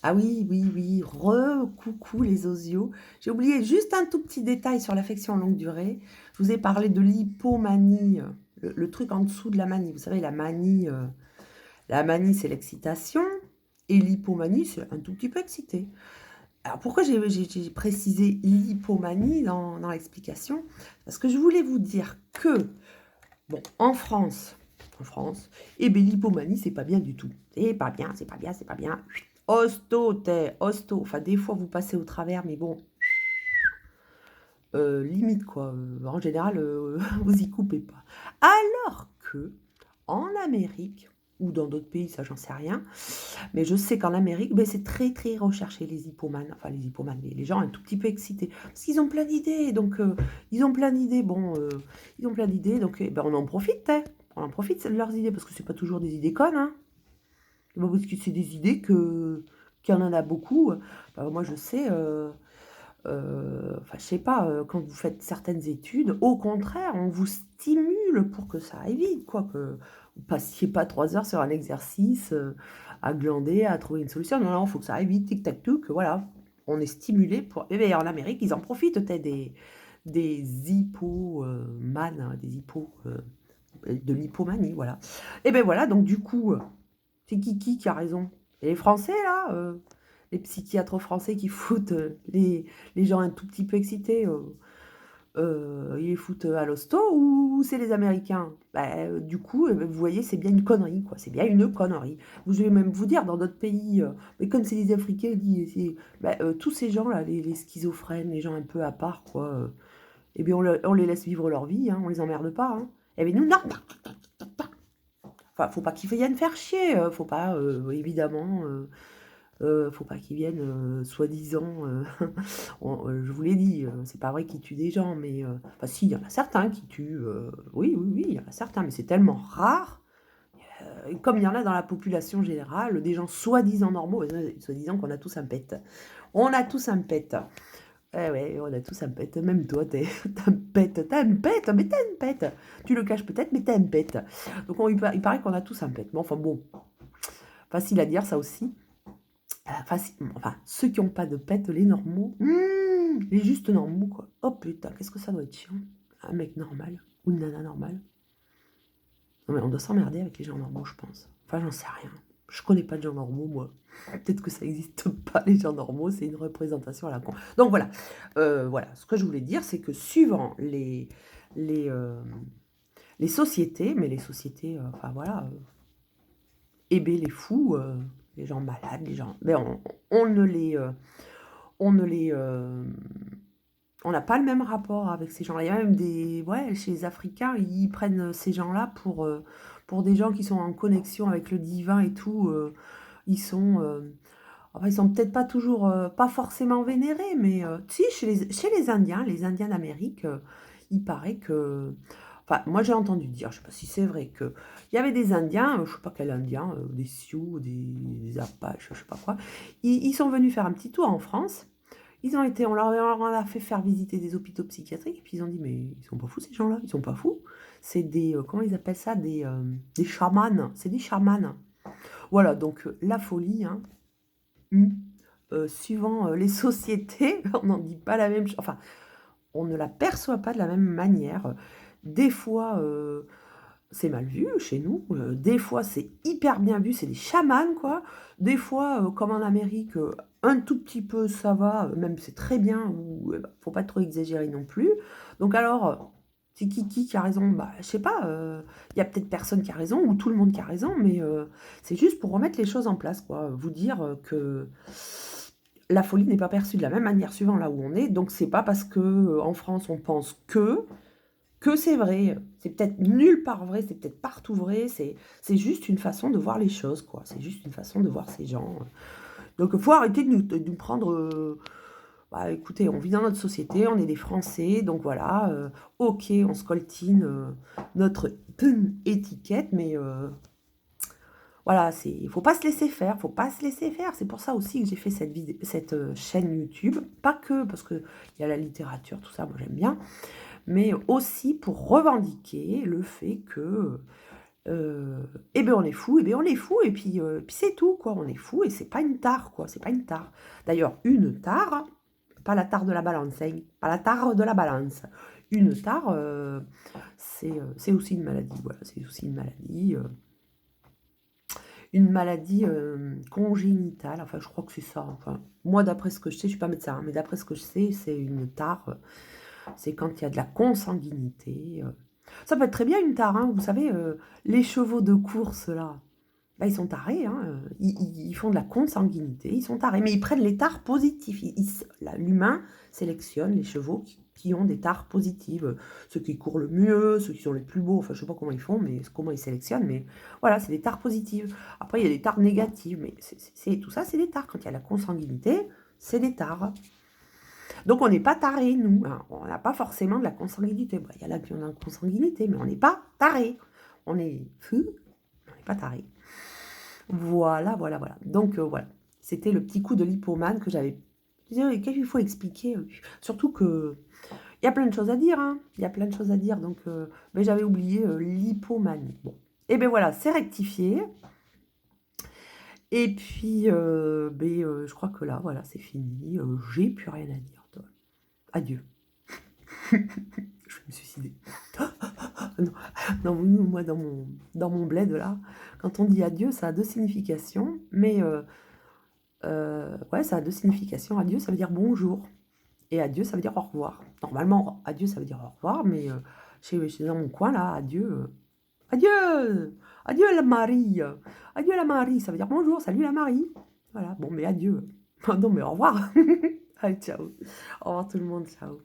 Ah oui, oui, oui, coucou les osios. J'ai oublié juste un tout petit détail sur l'affection longue durée. Je vous ai parlé de l'hypomanie, le truc en dessous de la manie. Vous savez, la manie, c'est l'excitation, et l'hypomanie, c'est un tout petit peu excité. Alors pourquoi j'ai précisé l'hypomanie dans l'explication? Parce que je voulais vous dire que, bon, en France, eh bien l'hypomanie, c'est pas bien du tout. C'est pas bien, c'est pas bien, c'est pas bien. Hosto, hosto. Enfin, des fois, vous passez au travers, mais bon, limite, quoi. En général, vous y coupez pas. Alors que, en Amérique, ou dans d'autres pays, ça, j'en sais rien, mais je sais qu'en Amérique, ben, c'est très, très recherché, les hippomanes. Enfin, les hippomanes, les gens un tout petit peu excités. Parce qu'ils ont plein d'idées. Donc, ils ont plein d'idées. Bon, ils ont plein d'idées. Donc, ben, on en profite, hein. On en profite de leurs idées. Parce que c'est pas toujours des idées connes, hein. C'est pas parce que c'est des idées qu'il y en a beaucoup. Moi, je sais, enfin, je sais pas, quand vous faites certaines études, au contraire, on vous stimule pour que ça aille vite, quoi, que vous passiez pas 3 heures sur un exercice, à glander, à trouver une solution. Non, non, il faut que ça aille vite, tic tac touc, voilà. On est stimulé pour. Et bien, en Amérique, ils en profitent, des hippomanes, hein, de l'hypomanie, voilà. Et ben voilà, donc du coup, c'est qui a raison? C'est les Français, là, les psychiatres français qui foutent, les gens un tout petit peu excités, ils les foutent, à l'hosto, ou c'est les Américains? Bah, du coup, vous voyez, c'est bien une connerie, quoi, c'est bien une connerie. Je vais même vous dire, dans d'autres pays, mais comme c'est les Africains, tous ces gens-là, les schizophrènes, les gens un peu à part, quoi, eh bien, on les laisse vivre leur vie, hein, on les emmerde pas, hein. Eh bien nous, non! Enfin, faut pas qu'ils viennent faire chier, faut pas, évidemment, faut pas qu'ils viennent, soi-disant, je vous l'ai dit, c'est pas vrai qu'ils tuent des gens, mais enfin si, il y en a certains qui tuent, oui, oui, oui, il y en a certains, mais c'est tellement rare, comme il y en a dans la population générale, des gens soi-disant normaux, soi-disant qu'on a tous un pet. On a tous un pet. Eh ouais, on a tous un pet, même toi, tu un pet, tu un pet, mais tu une pet. Tu le caches peut-être, mais tu un pet. Donc il paraît qu'on a tous un pet. Mais enfin bon, facile à dire ça aussi. Enfin, ceux qui ont pas de pet, les normaux, les juste normaux, quoi. Oh putain, qu'est-ce que ça doit être chiant. Un mec normal, ou une nana normale. Non mais on doit s'emmerder avec les gens normaux, je pense. Enfin, j'en sais rien. Je connais pas de gens normaux, moi. Peut-être que ça existe pas, les gens normaux, c'est une représentation à la con. Donc voilà. Voilà, ce que je voulais dire, c'est que suivant les, euh, les sociétés, mais les sociétés, enfin voilà, les fous, les gens malades, les gens. Mais on ne les. On ne les. On n'a pas le même rapport avec ces gens-là. Il y a même des. Ouais, chez les Africains, ils prennent ces gens-là pour des gens qui sont en connexion avec le divin et tout. Ils sont. Enfin, ils sont peut-être pas toujours. Pas forcément vénérés, mais si, chez les Indiens d'Amérique, il paraît que. Enfin, moi j'ai entendu dire, je sais pas si c'est vrai, que il y avait des Indiens, je sais pas quel Indien, des Sioux, des Apaches, je sais pas quoi. Ils sont venus faire un petit tour en France. On leur a fait faire visiter des hôpitaux psychiatriques, et puis ils ont dit, mais ils sont pas fous ces gens-là, ils sont pas fous. C'est des, comment ils appellent ça, des chamans, c'est des chamans. Voilà, donc la folie, hein, hmm, suivant les sociétés, on n'en dit pas la même chose, enfin, on ne la perçoit pas de la même manière. Des fois, c'est mal vu chez nous, des fois c'est hyper bien vu, c'est des chamans, quoi. Des fois, comme en Amérique, un tout petit peu ça va, même c'est très bien, ou faut pas trop exagérer non plus. Donc alors, c'est qui a raison? Bah, je sais pas, il y a peut-être personne qui a raison, ou tout le monde qui a raison, mais c'est juste pour remettre les choses en place, quoi. Vous dire, que la folie n'est pas perçue de la même manière suivant là où on est, donc c'est pas parce que, en France on pense que c'est vrai. C'est peut-être nulle part vrai, c'est peut-être partout vrai, c'est juste une façon de voir les choses, quoi. C'est juste une façon de voir ces gens. Donc il faut arrêter de nous prendre, bah, écoutez, on vit dans notre société, on est des Français, donc voilà, OK, on scoltine, notre étiquette, mais voilà, il faut pas se laisser faire, faut pas se laisser faire. C'est pour ça aussi que j'ai fait cette chaîne YouTube. Pas que parce qu'il y a la littérature, tout ça, moi j'aime bien, mais aussi pour revendiquer le fait que Et ben on est fou, et ben on est fou, et puis c'est tout, quoi. On est fou et c'est pas une tare, quoi, c'est pas une tare. D'ailleurs, une tare, pas la tare de la balance, hein, pas la tare de la balance. Une tare, c'est aussi une maladie, voilà, c'est aussi une maladie, congénitale, enfin je crois que c'est ça, enfin, moi d'après ce que je sais, je suis pas médecin, hein, mais d'après ce que je sais, c'est une tare, c'est quand il y a de la consanguinité, ça peut être très bien une tare, hein, vous savez, les chevaux de course là, bah, ils sont tarés, hein, ils font de la consanguinité, ils sont tarés, mais ils prennent les tares positifs. L'humain sélectionne les chevaux qui ont des tares positives, ceux qui courent le mieux, ceux qui sont les plus beaux, enfin je sais pas comment ils font, mais comment ils sélectionnent, mais voilà, c'est des tares positives. Après, il y a des tares négatives, mais tout ça, c'est des tares. Quand il y a la consanguinité, c'est des tares. Donc on n'est pas tarés, nous, hein. On n'a pas forcément de la consanguinité. Bah, il y a là qui ont de la consanguinité, mais on n'est pas tarés. On est fou, on n'est pas tarés. Voilà, voilà, voilà. Donc voilà, c'était le petit coup de l'hypomane que j'avais. Je disais: «Qu'est-ce qu'il faut expliquer?» Surtout que il y a plein de choses à dire, hein. Il y a plein de choses à dire, donc mais j'avais oublié, l'hypomanie. Bon, et ben voilà, c'est rectifié, et puis, je crois que là, voilà, c'est fini, j'ai plus rien à dire, toi. Adieu. Je vais me suicider. Non, non, moi, dans mon bled là, quand on dit adieu, ça a 2 significations, mais ouais, ça a 2 significations. Adieu, ça veut dire bonjour, et adieu, ça veut dire au revoir. Normalement, adieu, ça veut dire au revoir, mais chez dans mon coin là, adieu, adieu! Adieu la Marie! Adieu la Marie, ça veut dire bonjour, salut la Marie. Voilà, bon, mais adieu. Non, mais au revoir. Allez, ciao. Au revoir tout le monde, ciao.